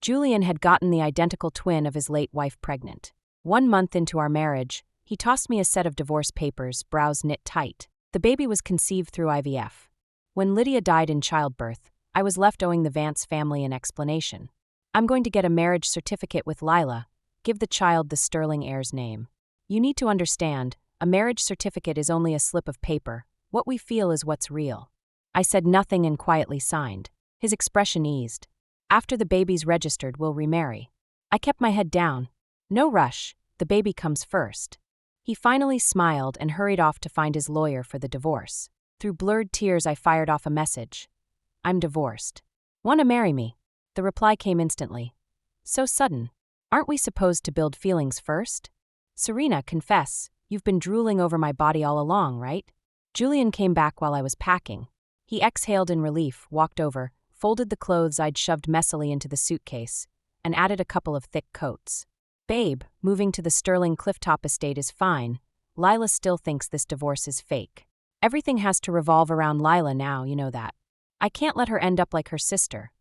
Julian had gotten the identical twin of his late wife pregnant. 1 month into our marriage, he tossed me a set of divorce papers, brows knit tight. The baby was conceived through IVF. When Lydia died in childbirth, I was left owing the Vance family an explanation. I'm going to get a marriage certificate with Lila, give the child the sterling heir's name. You need to understand, a marriage certificate is only a slip of paper. What we feel is what's real. I said nothing and quietly signed. His expression eased. After the baby's registered, we'll remarry. I kept my head down. No rush, the baby comes first. He finally smiled and hurried off to find his lawyer for the divorce. Through blurred tears, I fired off a message. I'm divorced. Wanna marry me? The reply came instantly. So sudden. Aren't we supposed to build feelings first? Serena, confess, you've been drooling over my body all along, right? Julian came back while I was packing. He exhaled in relief, walked over, folded the clothes I'd shoved messily into the suitcase, and added a couple of thick coats. Babe, moving to the Sterling Clifftop estate is fine. Lila still thinks this divorce is fake. Everything has to revolve around Lila now, you know that. I can't let her end up like her sister.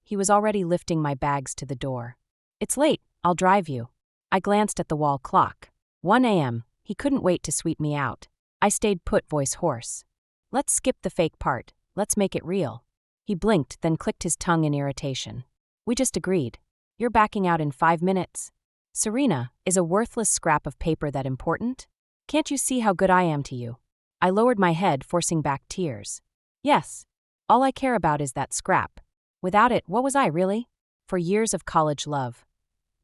He was already lifting my bags to the door. It's late, I'll drive you. I glanced at the wall clock. 1 a.m., he couldn't wait to sweep me out. I stayed put, voice hoarse. Let's skip the fake part, let's make it real. He blinked, then clicked his tongue in irritation. We just agreed. You're backing out in 5 minutes. Serena, is a worthless scrap of paper that important? Can't you see how good I am to you? I lowered my head, forcing back tears. Yes. All I care about is that scrap. Without it, what was I really? For years of college love.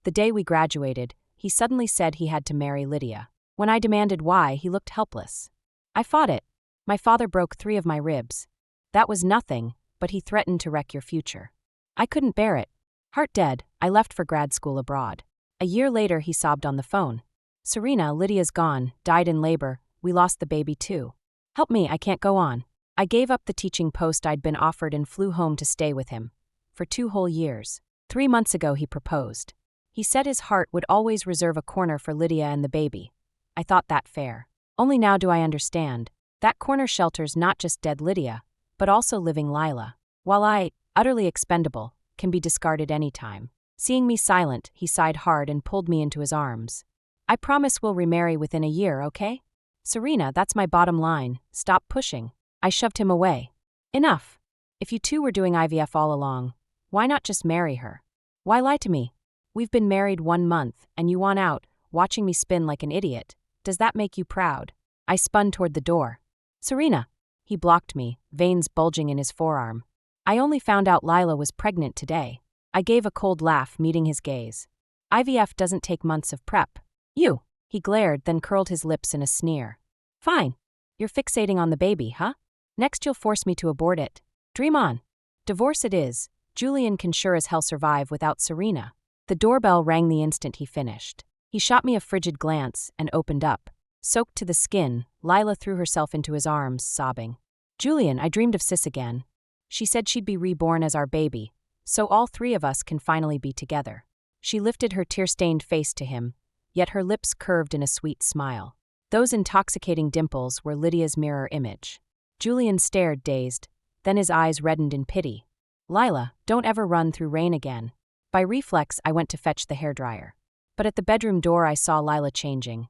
The day we graduated, he suddenly said he had to marry Lydia. When I demanded why, he looked helpless. I fought it. My father broke 3 of my ribs. That was nothing, but he threatened to wreck your future. I couldn't bear it. Heart dead, I left for grad school abroad. A year later, he sobbed on the phone. Serena, Lydia's gone, died in labor, we lost the baby too. Help me, I can't go on. I gave up the teaching post I'd been offered and flew home to stay with him. For 2 whole years. 3 months ago, he proposed. He said his heart would always reserve a corner for Lydia and the baby. I thought that fair. Only now do I understand. That corner shelters not just dead Lydia, but also living Lila. While I, utterly expendable, can be discarded any time. Seeing me silent, he sighed hard and pulled me into his arms. I promise we'll remarry within a year, okay? Serena, that's my bottom line. Stop pushing. I shoved him away. Enough. If you two were doing IVF all along, why not just marry her? Why lie to me? We've been married 1 month, and you want out, watching me spin like an idiot. Does that make you proud? I spun toward the door. Serena. He blocked me, veins bulging in his forearm. I only found out Lila was pregnant today. I gave a cold laugh, meeting his gaze. IVF doesn't take months of prep. You. He glared, then curled his lips in a sneer. Fine. You're fixating on the baby, huh? Next you'll force me to abort it. Dream on. Divorce it is. Julian can sure as hell survive without Serena. The doorbell rang the instant he finished. He shot me a frigid glance and opened up. Soaked to the skin, Lila threw herself into his arms, sobbing. Julian, I dreamed of Sis again. She said she'd be reborn as our baby, so all 3 of us can finally be together. She lifted her tear-stained face to him, yet her lips curved in a sweet smile. Those intoxicating dimples were Lydia's mirror image. Julian stared, dazed, then his eyes reddened in pity. Lila, don't ever run through rain again. By reflex, I went to fetch the hairdryer. But at the bedroom door, I saw Lila changing.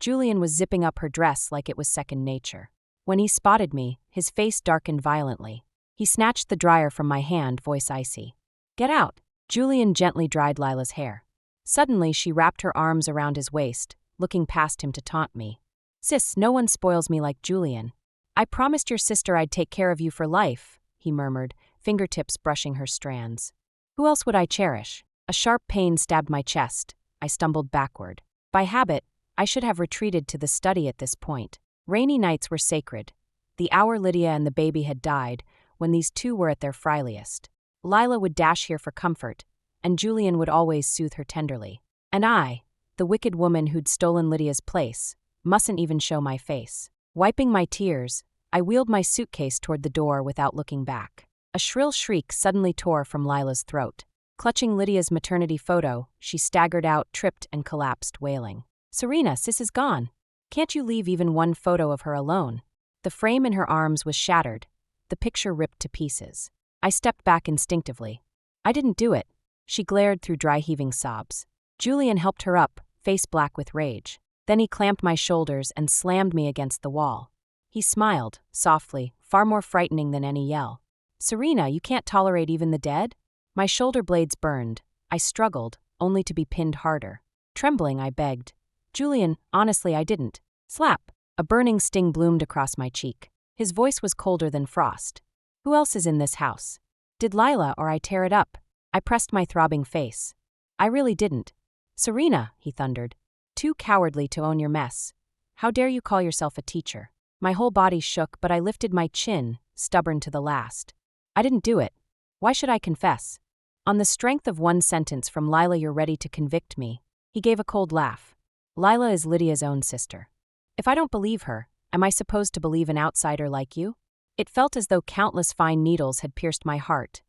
Julian was zipping up her dress like it was second nature. When he spotted me, his face darkened violently. He snatched the dryer from my hand, voice icy. Get out. Julian gently dried Lila's hair. Suddenly, she wrapped her arms around his waist, looking past him to taunt me. Sis, no one spoils me like Julian. I promised your sister I'd take care of you for life, he murmured, fingertips brushing her strands. Who else would I cherish? A sharp pain stabbed my chest. I stumbled backward. By habit, I should have retreated to the study at this point. Rainy nights were sacred. The hour Lydia and the baby had died, when these 2 were at their frieliest. Lila would dash here for comfort, and Julian would always soothe her tenderly. And I, the wicked woman who'd stolen Lydia's place, mustn't even show my face. Wiping my tears, I wheeled my suitcase toward the door without looking back. A shrill shriek suddenly tore from Lila's throat. Clutching Lydia's maternity photo, she staggered out, tripped, and collapsed, wailing. Serena, Sis is gone. Can't you leave even 1 photo of her alone? The frame in her arms was shattered, the picture ripped to pieces. I stepped back instinctively. I didn't do it. She glared through dry heaving sobs. Julian helped her up, face black with rage. Then he clamped my shoulders and slammed me against the wall. He smiled, softly, far more frightening than any yell. Serena, you can't tolerate even the dead? My shoulder blades burned. I struggled, only to be pinned harder. Trembling, I begged. Julian, honestly, I didn't. Slap. A burning sting bloomed across my cheek. His voice was colder than frost. Who else is in this house? Did Lila or I tear it up? I pressed my throbbing face. I really didn't. Serena, he thundered. Too cowardly to own your mess. How dare you call yourself a teacher? My whole body shook, but I lifted my chin, stubborn to the last. I didn't do it. Why should I confess? On the strength of one sentence from Lila, you're ready to convict me. He gave a cold laugh. Lila is Lydia's own sister. If I don't believe her, am I supposed to believe an outsider like you? It felt as though countless fine needles had pierced my heart.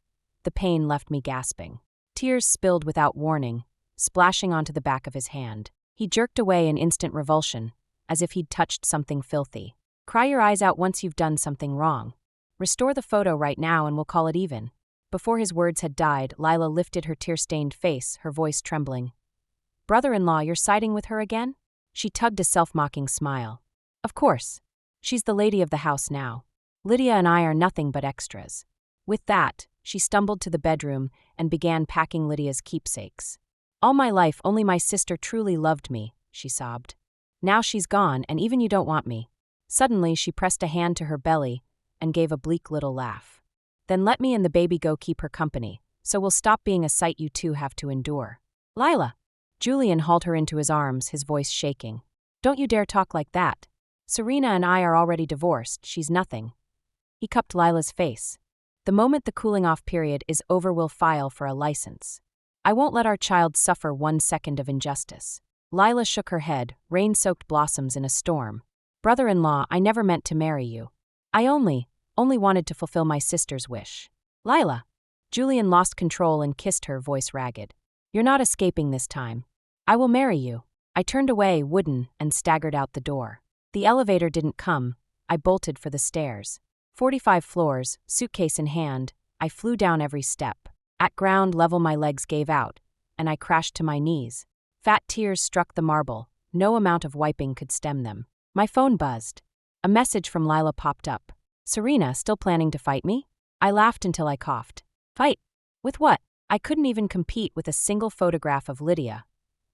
The pain left me gasping. Tears spilled without warning, splashing onto the back of his hand. He jerked away in instant revulsion, as if he'd touched something filthy. Cry your eyes out once you've done something wrong. Restore the photo right now and we'll call it even. Before his words had died, Lila lifted her tear-stained face, her voice trembling. Brother-in-law, you're siding with her again? She tugged a self-mocking smile. Of course. She's the lady of the house now. Lydia and I are nothing but extras. With that, she stumbled to the bedroom and began packing Lydia's keepsakes. All my life, only my sister truly loved me, she sobbed. Now she's gone, and even you don't want me. Suddenly, she pressed a hand to her belly and gave a bleak little laugh. Then let me and the baby go keep her company, so we'll stop being a sight you two have to endure. Lila! Julian hauled her into his arms, his voice shaking. Don't you dare talk like that. Serena and I are already divorced, she's nothing. He cupped Lila's face. The moment the cooling-off period is over, we'll file for a license. I won't let our child suffer 1 second of injustice. Lila shook her head, rain-soaked blossoms in a storm. Brother-in-law, I never meant to marry you. I only wanted to fulfill my sister's wish. Lila! Julian lost control and kissed her, voice ragged. You're not escaping this time. I will marry you. I turned away, wooden, and staggered out the door. The elevator didn't come. I bolted for the stairs. 45 floors, suitcase in hand, I flew down every step. At ground level, my legs gave out, and I crashed to my knees. Fat tears struck the marble. No amount of wiping could stem them. My phone buzzed. A message from Lila popped up. Serena, still planning to fight me? I laughed until I coughed. Fight? With what? I couldn't even compete with a single photograph of Lydia,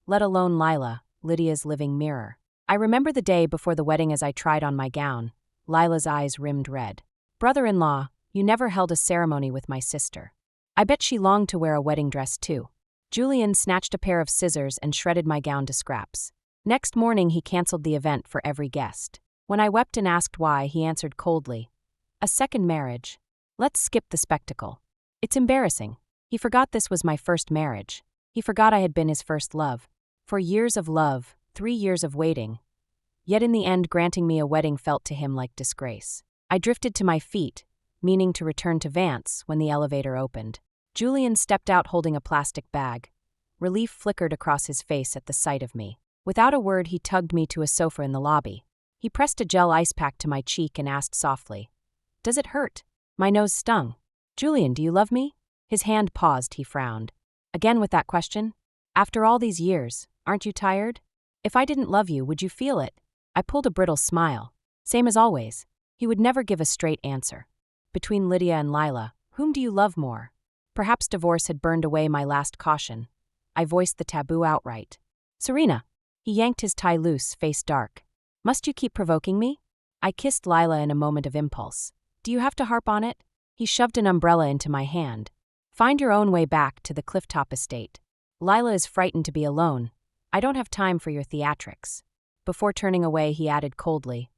let alone Lila, Lydia's living mirror. I remember the day before the wedding as I tried on my gown. Lila's eyes rimmed red. Brother-in-law, you never held a ceremony with my sister. I bet she longed to wear a wedding dress too. Julian snatched a pair of scissors and shredded my gown to scraps. Next morning, he canceled the event for every guest. When I wept and asked why, he answered coldly. A second marriage. Let's skip the spectacle. It's embarrassing. He forgot this was my first marriage. He forgot I had been his first love. For years of love, 3 years of waiting. Yet in the end, granting me a wedding felt to him like disgrace. I drifted to my feet, meaning to return to Vance when the elevator opened. Julian stepped out holding a plastic bag. Relief flickered across his face at the sight of me. Without a word, he tugged me to a sofa in the lobby. He pressed a gel ice pack to my cheek and asked softly, Does it hurt? My nose stung. Julian, do you love me? His hand paused, he frowned. Again with that question? After all these years, aren't you tired? If I didn't love you, would you feel it? I pulled a brittle smile. Same as always. He would never give a straight answer. Between Lydia and Lila, whom do you love more? Perhaps divorce had burned away my last caution. I voiced the taboo outright. Serena. He yanked his tie loose, face dark. Must you keep provoking me? I kissed Lila in a moment of impulse. Do you have to harp on it? He shoved an umbrella into my hand. Find your own way back to the clifftop estate. Lila is frightened to be alone. I don't have time for your theatrics. Before turning away, he added coldly,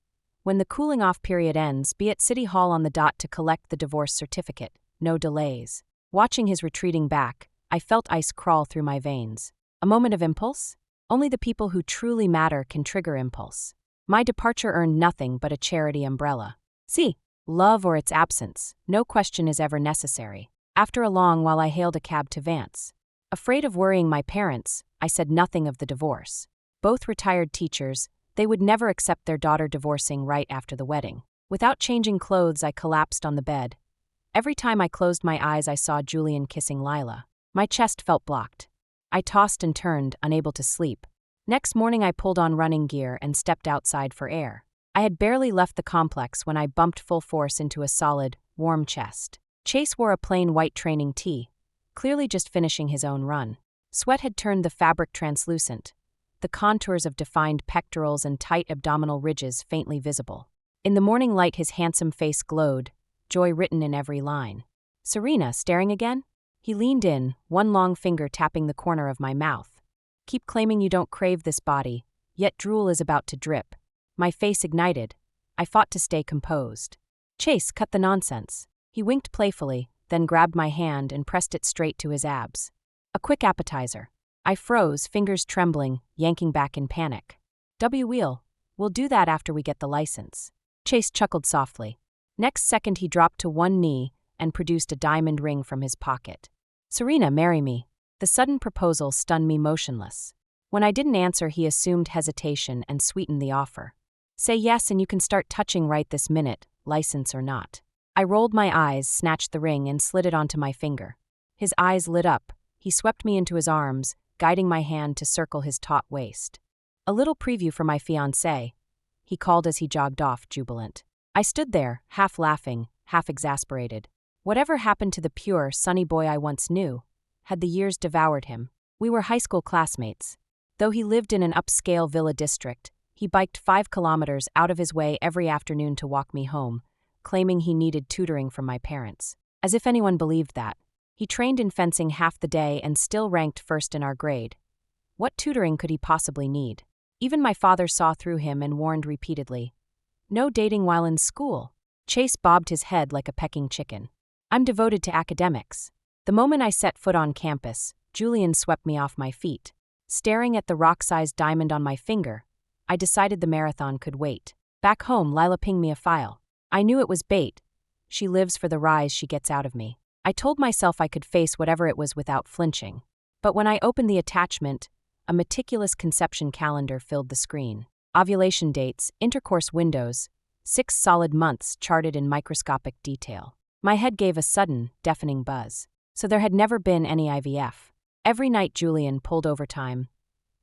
When the cooling-off period ends, be at City Hall on the dot to collect the divorce certificate. No delays. Watching his retreating back, I felt ice crawl through my veins. A moment of impulse? Only the people who truly matter can trigger impulse. My departure earned nothing but a charity umbrella. See, love or its absence, no question is ever necessary. After a long while, I hailed a cab to Vance. Afraid of worrying my parents, I said nothing of the divorce. Both retired teachers, they would never accept their daughter divorcing right after the wedding. Without changing clothes, I collapsed on the bed. Every time I closed my eyes, I saw Julian kissing Lila. My chest felt blocked. I tossed and turned, unable to sleep. Next morning I pulled on running gear and stepped outside for air. I had barely left the complex when I bumped full force into a solid, warm chest. Chase wore a plain white training tee, clearly just finishing his own run. Sweat had turned the fabric translucent, the contours of defined pectorals and tight abdominal ridges faintly visible. In the morning light his handsome face glowed, joy written in every line. "Serena, staring again?" He leaned in, one long finger tapping the corner of my mouth. "Keep claiming you don't crave this body, yet drool is about to drip." My face ignited. I fought to stay composed. "Chase, cut the nonsense." He winked playfully, then grabbed my hand and pressed it straight to his abs. "A quick appetizer." I froze, fingers trembling, yanking back in panic. "Wheel. We'll do that after we get the license." Chase chuckled softly. Next second he dropped to one knee and produced a diamond ring from his pocket. "Serena, marry me." The sudden proposal stunned me motionless. When I didn't answer, he assumed hesitation and sweetened the offer. "Say yes and you can start touching right this minute, license or not." I rolled my eyes, snatched the ring, and slid it onto my finger. His eyes lit up. He swept me into his arms, guiding my hand to circle his taut waist. "A little preview for my fiancé," he called as he jogged off, jubilant. I stood there, half laughing, half exasperated. Whatever happened to the pure, sunny boy I once knew? Had the years devoured him? We were high school classmates. Though he lived in an upscale villa district, he biked 5 kilometers out of his way every afternoon to walk me home, claiming he needed tutoring from my parents. As if anyone believed that. He trained in fencing half the day and still ranked first in our grade. What tutoring could he possibly need? Even my father saw through him and warned repeatedly. "No dating while in school." Chase bobbed his head like a pecking chicken. "I'm devoted to academics." The moment I set foot on campus, Julian swept me off my feet. Staring at the rock-sized diamond on my finger, I decided the marathon could wait. Back home, Lila pinged me a file. I knew it was bait. She lives for the rise she gets out of me. I told myself I could face whatever it was without flinching. But when I opened the attachment, a meticulous conception calendar filled the screen. Ovulation dates, intercourse windows, 6 solid months charted in microscopic detail. My head gave a sudden, deafening buzz. So there had never been any IVF. Every night Julian pulled overtime.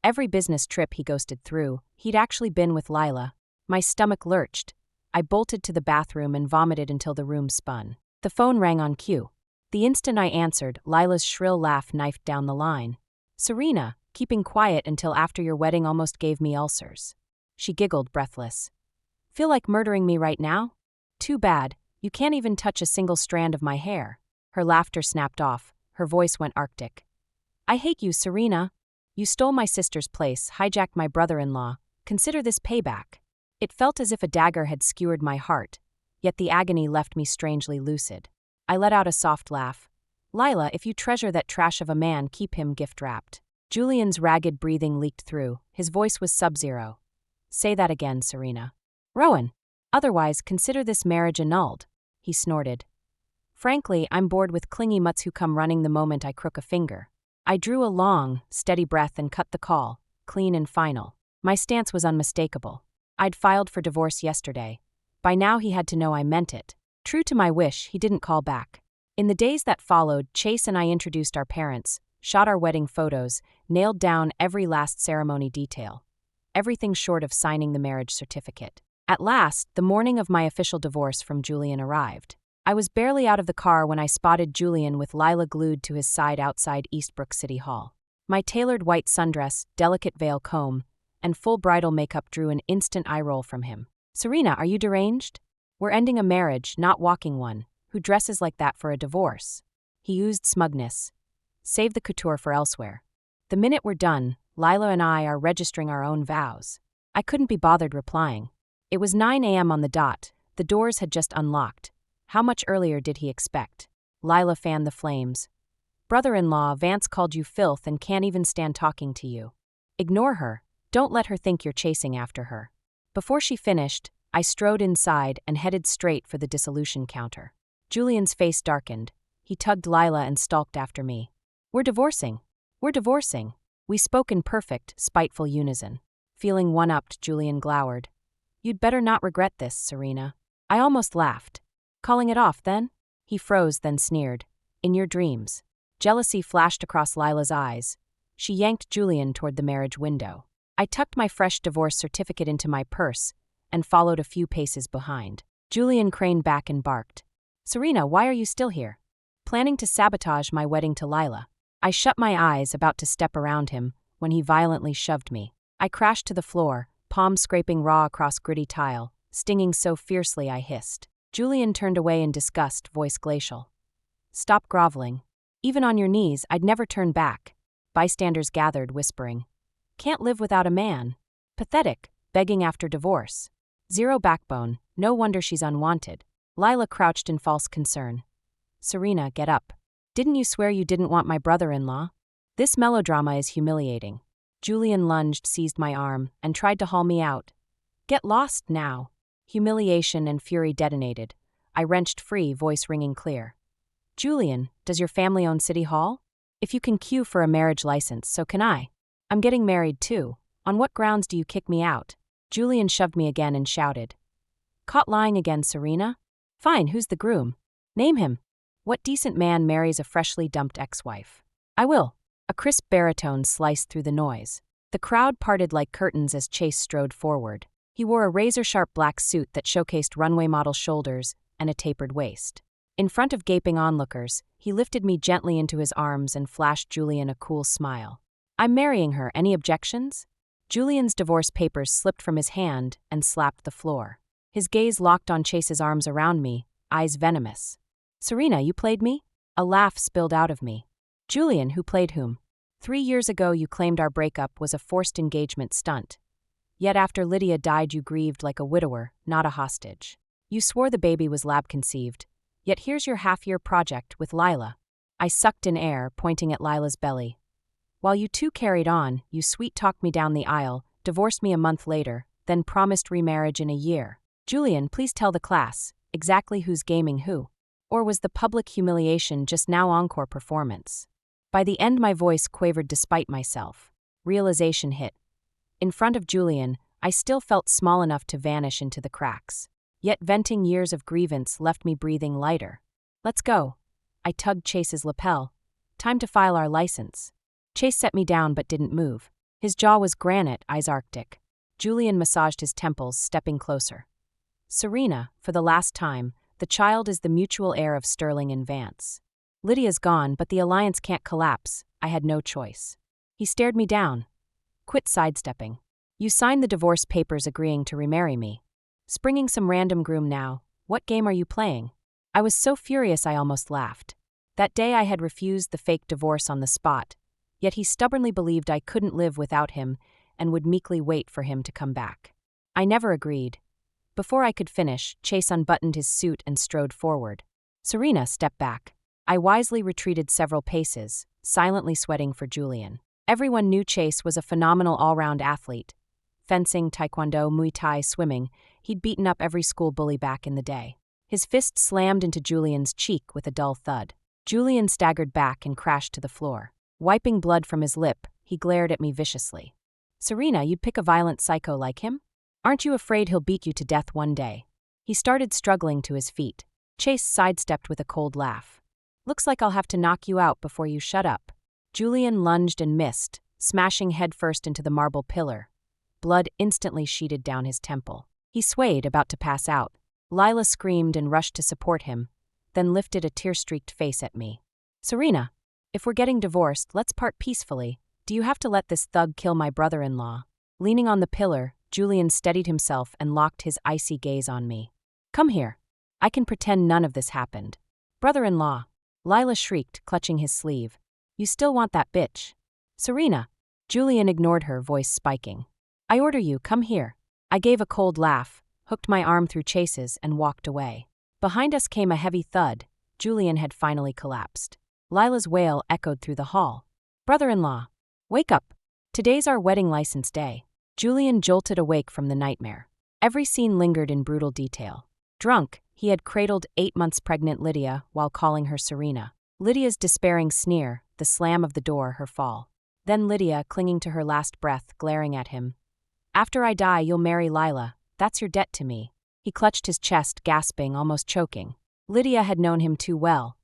Every business trip he ghosted through, he'd actually been with Lila. My stomach lurched. I bolted to the bathroom and vomited until the room spun. The phone rang on cue. The instant I answered, Lila's shrill laugh knifed down the line. "Serena, keeping quiet until after your wedding almost gave me ulcers." She giggled, breathless. "Feel like murdering me right now? Too bad, you can't even touch a single strand of my hair." Her laughter snapped off. Her voice went arctic. "I hate you, Serena. You stole my sister's place, hijacked my brother-in-law. Consider this payback." It felt as if a dagger had skewered my heart, yet the agony left me strangely lucid. I let out a soft laugh. "Lila, if you treasure that trash of a man, keep him gift-wrapped." Julian's ragged breathing leaked through. His voice was sub-zero. "Say that again, Serena." "Rowan. Otherwise, consider this marriage annulled," he snorted. "Frankly, I'm bored with clingy mutts who come running the moment I crook a finger." I drew a long, steady breath and cut the call, clean and final. My stance was unmistakable. I'd filed for divorce yesterday. By now he had to know I meant it. True to my wish, he didn't call back. In the days that followed, Chase and I introduced our parents, shot our wedding photos, nailed down every last ceremony detail. Everything short of signing the marriage certificate. At last, the morning of my official divorce from Julian arrived. I was barely out of the car when I spotted Julian with Lila glued to his side outside Eastbrook City Hall. My tailored white sundress, delicate veil comb, and full bridal makeup drew an instant eye roll from him. "Serena, are you deranged? We're ending a marriage, not walking one. Who dresses like that for a divorce?" He oozed smugness. "Save the couture for elsewhere. The minute we're done, Lila and I are registering our own vows." I couldn't be bothered replying. It was 9 a.m. on the dot. The doors had just unlocked. How much earlier did he expect? Lila fanned the flames. "Brother-in-law, Vance called you filth and can't even stand talking to you. Ignore her. Don't let her think you're chasing after her." Before she finished, I strode inside and headed straight for the dissolution counter. Julian's face darkened. He tugged Lila and stalked after me. "We're divorcing. We're divorcing." We spoke in perfect, spiteful unison. Feeling one-upped, Julian glowered. "You'd better not regret this, Serena." I almost laughed. "Calling it off, then?" He froze, then sneered. "In your dreams." Jealousy flashed across Lila's eyes. She yanked Julian toward the marriage window. I tucked my fresh divorce certificate into my purse and followed a few paces behind. Julian craned back and barked. "Serena, why are you still here? Planning to sabotage my wedding to Lila." I shut my eyes, about to step around him, when he violently shoved me. I crashed to the floor, palms scraping raw across gritty tile, stinging so fiercely I hissed. Julian turned away in disgust, voice glacial. "Stop groveling. Even on your knees, I'd never turn back." Bystanders gathered, whispering. "Can't live without a man. Pathetic, begging after divorce. Zero backbone, no wonder she's unwanted." Lila crouched in false concern. "Serena, get up. Didn't you swear you didn't want my brother-in-law?" "This melodrama is humiliating." Julian lunged, seized my arm, and tried to haul me out. "Get lost now." Humiliation and fury detonated. I wrenched free, voice ringing clear. "Julian, does your family own City Hall? If you can queue for a marriage license, so can I. I'm getting married too. On what grounds do you kick me out?" Julian shoved me again and shouted. "Caught lying again, Serena? Fine, who's the groom? Name him. What decent man marries a freshly dumped ex-wife?" "I will." A crisp baritone sliced through the noise. The crowd parted like curtains as Chase strode forward. He wore a razor-sharp black suit that showcased runway model shoulders and a tapered waist. In front of gaping onlookers, he lifted me gently into his arms and flashed Julian a cool smile. "I'm marrying her, any objections?" Julian's divorce papers slipped from his hand and slapped the floor. His gaze locked on Chase's arms around me, eyes venomous. "Serena, you played me?" A laugh spilled out of me. "Julian, who played whom? 3 years ago you claimed our breakup was a forced engagement stunt. Yet after Lydia died you grieved like a widower, not a hostage. You swore the baby was lab-conceived. Yet here's your half-year project with Lila." I sucked in air, pointing at Lila's belly. "While you two carried on, you sweet-talked me down the aisle, divorced me a month later, then promised remarriage in a year. Julian, please tell the class, exactly who's gaming who? Or was the public humiliation just now encore performance?" By the end my voice quavered despite myself. Realization hit. In front of Julian, I still felt small enough to vanish into the cracks. Yet venting years of grievance left me breathing lighter. "Let's go." I tugged Chase's lapel. "Time to file our license." Chase set me down but didn't move. His jaw was granite, eyes arctic. Julian massaged his temples, stepping closer. "Serena, for the last time, the child is the mutual heir of Sterling and Vance. Lydia's gone, but the alliance can't collapse. I had no choice." He stared me down. "Quit sidestepping. You signed the divorce papers agreeing to remarry me. Springing some random groom now. What game are you playing?" I was so furious I almost laughed. That day I had refused the fake divorce on the spot, yet he stubbornly believed I couldn't live without him and would meekly wait for him to come back. I never agreed. Before I could finish, Chase unbuttoned his suit and strode forward. "Serena, step back." I wisely retreated several paces, silently sweating for Julian. Everyone knew Chase was a phenomenal all-round athlete. Fencing, taekwondo, Muay Thai, swimming, he'd beaten up every school bully back in the day. His fist slammed into Julian's cheek with a dull thud. Julian staggered back and crashed to the floor. Wiping blood from his lip, he glared at me viciously. "Serena, you'd pick a violent psycho like him? Aren't you afraid he'll beat you to death one day?" He started struggling to his feet. Chase sidestepped with a cold laugh. "Looks like I'll have to knock you out before you shut up." Julian lunged and missed, smashing headfirst into the marble pillar. Blood instantly sheeted down his temple. He swayed, about to pass out. Lila screamed and rushed to support him, then lifted a tear-streaked face at me. "Serena, if we're getting divorced, let's part peacefully. Do you have to let this thug kill my brother-in-law?" Leaning on the pillar, Julian steadied himself and locked his icy gaze on me. "Come here. I can pretend none of this happened." "Brother-in-law," Lila shrieked, clutching his sleeve. "You still want that bitch?" "Serena." Julian ignored her, voice spiking. "I order you, come here." I gave a cold laugh, hooked my arm through Chase's, and walked away. Behind us came a heavy thud. Julian had finally collapsed. Lila's wail echoed through the hall. "Brother-in-law, wake up. Today's our wedding license day." Julian jolted awake from the nightmare. Every scene lingered in brutal detail. Drunk, he had cradled 8 months pregnant Lydia while calling her Serena. Lydia's despairing sneer, the slam of the door, her fall. Then Lydia, clinging to her last breath, glaring at him. "After I die, you'll marry Lila. That's your debt to me." He clutched his chest, gasping, almost choking. Lydia had known him too well.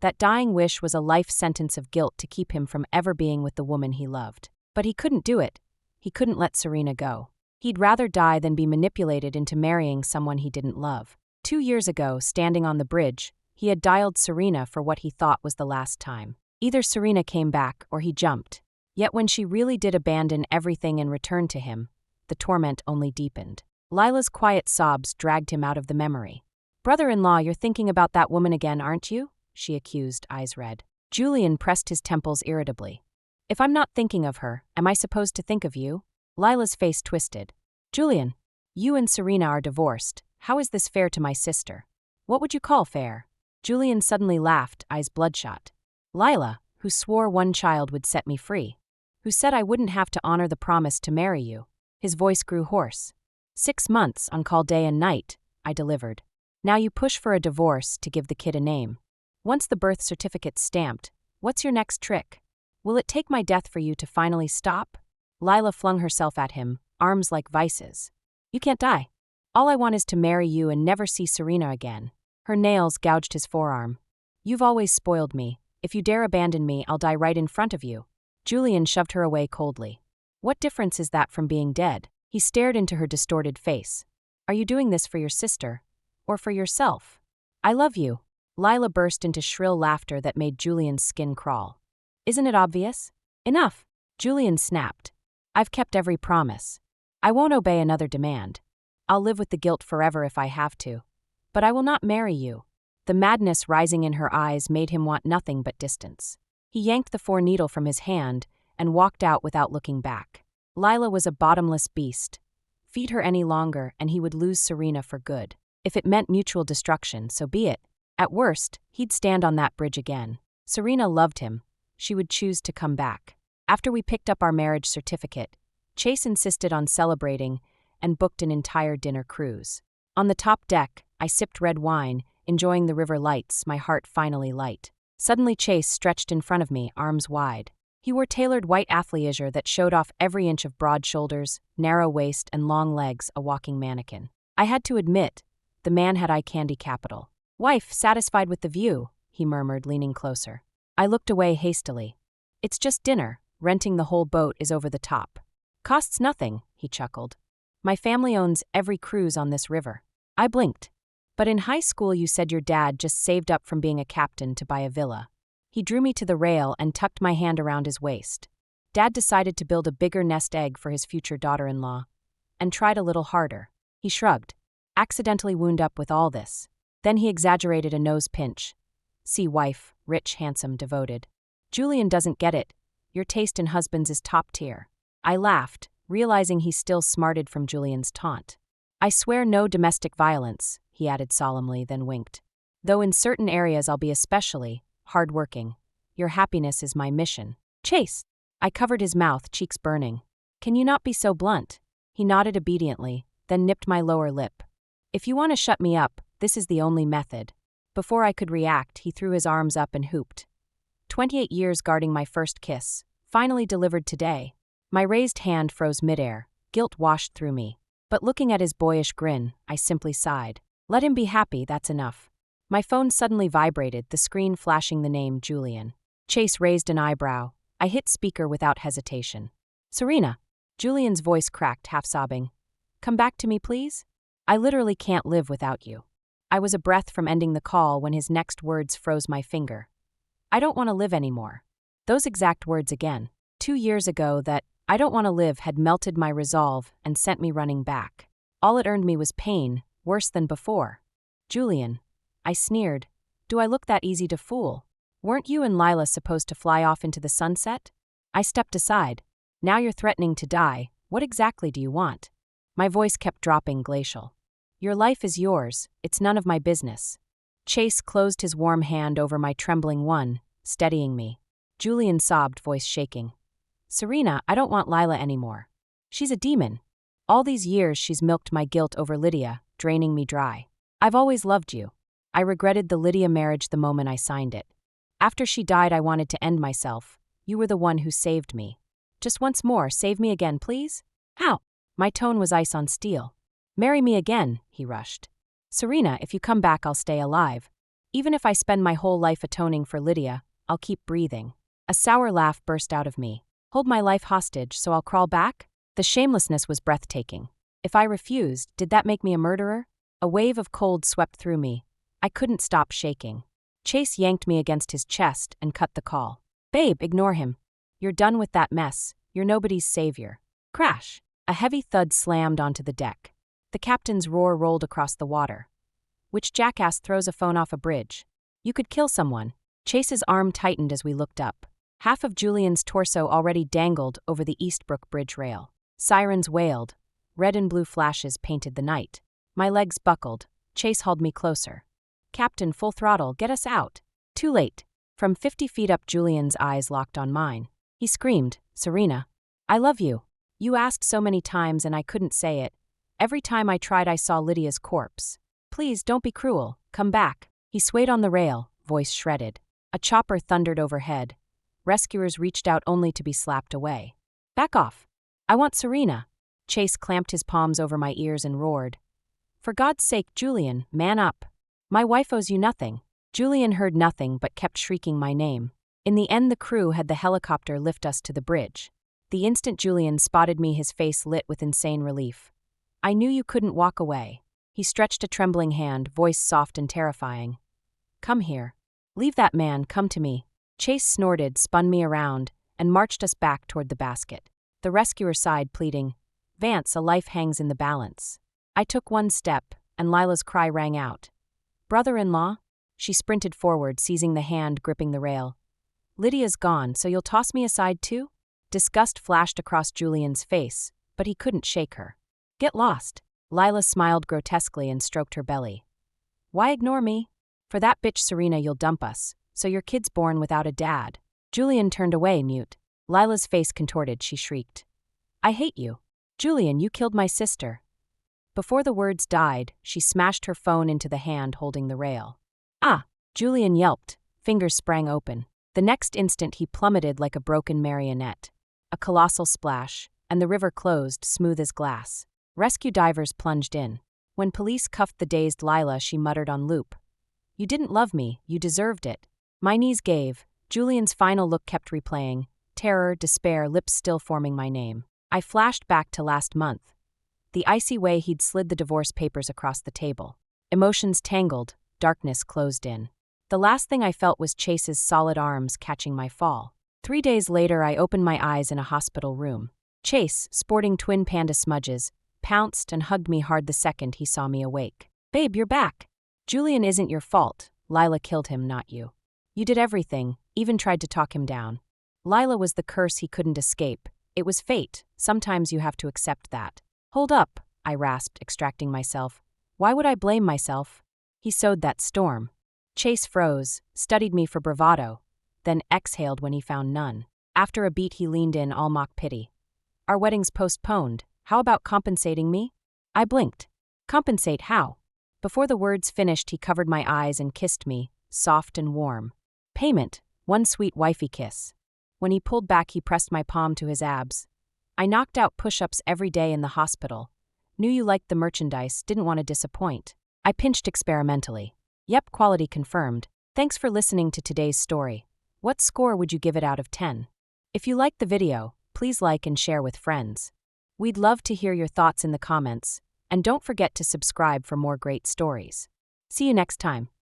That dying wish was a life sentence of guilt to keep him from ever being with the woman he loved. But he couldn't do it. He couldn't let Serena go. He'd rather die than be manipulated into marrying someone he didn't love. 2 years ago, standing on the bridge, he had dialed Serena for what he thought was the last time. Either Serena came back or he jumped. Yet when she really did abandon everything and return to him, the torment only deepened. Lila's quiet sobs dragged him out of the memory. "Brother-in-law, you're thinking about that woman again, aren't you?" she accused, eyes red. Julian pressed his temples irritably. "If I'm not thinking of her, am I supposed to think of you?" Lila's face twisted. "Julian, you and Serena are divorced. How is this fair to my sister?" "What would you call fair?" Julian suddenly laughed, eyes bloodshot. "Lila, who swore one child would set me free. Who said I wouldn't have to honor the promise to marry you." His voice grew hoarse. 6 months on call day and night, I delivered. Now you push for a divorce to give the kid a name. Once the birth certificate's stamped, what's your next trick? Will it take my death for you to finally stop? Lila flung herself at him, arms like vices. "You can't die. All I want is to marry you and never see Serena again." Her nails gouged his forearm. "You've always spoiled me. If you dare abandon me, I'll die right in front of you." Julian shoved her away coldly. "What difference is that from being dead?" He stared into her distorted face. "Are you doing this for your sister? Or for yourself?" "I love you." Lila burst into shrill laughter that made Julian's skin crawl. "Isn't it obvious?" "Enough!" Julian snapped. "I've kept every promise. I won't obey another demand. I'll live with the guilt forever if I have to. But I will not marry you." The madness rising in her eyes made him want nothing but distance. He yanked the 4-needle from his hand and walked out without looking back. Lila was a bottomless beast. Feed her any longer and he would lose Serena for good. If it meant mutual destruction, so be it. At worst, he'd stand on that bridge again. Serena loved him. She would choose to come back. After we picked up our marriage certificate, Chase insisted on celebrating and booked an entire dinner cruise. On the top deck, I sipped red wine, enjoying the river lights, my heart finally light. Suddenly Chase stretched in front of me, arms wide. He wore tailored white athleisure that showed off every inch of broad shoulders, narrow waist, and long legs, a walking mannequin. I had to admit, the man had eye candy capital. "Wife, satisfied with the view," he murmured, leaning closer. I looked away hastily. "It's just dinner. Renting the whole boat is over the top." "Costs nothing," he chuckled. "My family owns every cruise on this river." I blinked. "But in high school you said your dad just saved up from being a captain to buy a villa." He drew me to the rail and tucked my hand around his waist. "Dad decided to build a bigger nest egg for his future daughter-in-law, and tried a little harder." He shrugged. "Accidentally wound up with all this." Then he exaggerated a nose pinch. "See, wife, rich, handsome, devoted. Julian doesn't get it. Your taste in husbands is top tier." I laughed, realizing he still smarted from Julian's taunt. "I swear no domestic violence," he added solemnly, then winked. "Though in certain areas I'll be especially hard-working. Your happiness is my mission." "Chase!" I covered his mouth, cheeks burning. "Can you not be so blunt?" He nodded obediently, then nipped my lower lip. "If you want to shut me up, this is the only method." Before I could react, he threw his arms up and hooped. 28 years guarding my first kiss, finally delivered today. My raised hand froze midair, guilt washed through me. But looking at his boyish grin, I simply sighed. Let him be happy, that's enough. My phone suddenly vibrated, the screen flashing the name Julian. Chase raised an eyebrow. I hit speaker without hesitation. "Serena." Julian's voice cracked, half sobbing. "Come back to me, please? I literally can't live without you." I was a breath from ending the call when his next words froze my finger. "I don't want to live anymore." Those exact words again. 2 years ago that "I don't want to live" had melted my resolve and sent me running back. All it earned me was pain, worse than before. "Julian," I sneered, "do I look that easy to fool? Weren't you and Lila supposed to fly off into the sunset?" I stepped aside. "Now you're threatening to die. What exactly do you want?" My voice kept dropping, glacial. "Your life is yours. It's none of my business." Chase closed his warm hand over my trembling one, steadying me. Julian sobbed, voice shaking. "Serena, I don't want Lila anymore. She's a demon. All these years she's milked my guilt over Lydia, draining me dry. I've always loved you. I regretted the Lydia marriage the moment I signed it. After she died, I wanted to end myself. You were the one who saved me. Just once more, save me again, please?" "How?" My tone was ice on steel. "Marry me again," he rushed. "Serena, if you come back, I'll stay alive." Even if I spend my whole life atoning for Lydia, I'll keep breathing. A sour laugh burst out of me. Hold my life hostage so I'll crawl back? The shamelessness was breathtaking. If I refused, did that make me a murderer? A wave of cold swept through me. I couldn't stop shaking. Chase yanked me against his chest and cut the call. Babe, ignore him. You're done with that mess. You're nobody's savior. Crash! A heavy thud slammed onto the deck. The captain's roar rolled across the water. Which jackass throws a phone off a bridge? You could kill someone. Chase's arm tightened as we looked up. Half of Julian's torso already dangled over the Eastbrook Bridge rail. Sirens wailed. Red and blue flashes painted the night. My legs buckled. Chase hauled me closer. Captain, full throttle, get us out. Too late. From 50 feet up, Julian's eyes locked on mine. He screamed, Serena, I love you. You asked so many times and I couldn't say it. Every time I tried I saw Lydia's corpse. Please, don't be cruel. Come back. He swayed on the rail, voice shredded. A chopper thundered overhead. Rescuers reached out only to be slapped away. Back off. I want Serena. Chase clamped his palms over my ears and roared. For God's sake, Julian, man up. My wife owes you nothing. Julian heard nothing but kept shrieking my name. In the end, the crew had the helicopter lift us to the bridge. The instant Julian spotted me, his face lit with insane relief. I knew you couldn't walk away. He stretched a trembling hand, voice soft and terrifying. Come here. Leave that man, come to me. Chase snorted, spun me around, and marched us back toward the basket. The rescuer sighed, pleading, Vance, a life hangs in the balance. I took one step, and Lila's cry rang out. Brother-in-law? She sprinted forward, seizing the hand gripping the rail. Lydia's gone, so you'll toss me aside too? Disgust flashed across Julian's face, but he couldn't shake her. Get lost. Lila smiled grotesquely and stroked her belly. Why ignore me? For that bitch Serena you'll dump us, so your kid's born without a dad. Julian turned away, mute. Lila's face contorted, she shrieked. I hate you. Julian, you killed my sister. Before the words died, she smashed her phone into the hand holding the rail. Ah! Julian yelped, fingers sprang open. The next instant he plummeted like a broken marionette. A colossal splash, and the river closed, smooth as glass. Rescue divers plunged in. When police cuffed the dazed Lila, she muttered on loop. You didn't love me, you deserved it. My knees gave. Julian's final look kept replaying. Terror, despair, lips still forming my name. I flashed back to last month. The icy way he'd slid the divorce papers across the table. Emotions tangled, darkness closed in. The last thing I felt was Chase's solid arms catching my fall. 3 days later, I opened my eyes in a hospital room. Chase, sporting twin panda smudges, pounced and hugged me hard the second he saw me awake. Babe, you're back. Julian isn't your fault. Lila killed him, not you. You did everything, even tried to talk him down. Lila was the curse he couldn't escape. It was fate. Sometimes you have to accept that. Hold up, I rasped, extracting myself. Why would I blame myself? He sowed that storm. Chase froze, studied me for bravado, then exhaled when he found none. After a beat, he leaned in, all mock pity. Our wedding's postponed. How about compensating me? I blinked. Compensate how? Before the words finished, he covered my eyes and kissed me, soft and warm. Payment, one sweet wifey kiss. When he pulled back, he pressed my palm to his abs. I knocked out push-ups every day in the hospital. Knew you liked the merchandise, didn't want to disappoint. I pinched experimentally. Yep, quality confirmed. Thanks for listening to today's story. What score would you give it out of 10? If you liked the video, please like and share with friends. We'd love to hear your thoughts in the comments, and don't forget to subscribe for more great stories. See you next time.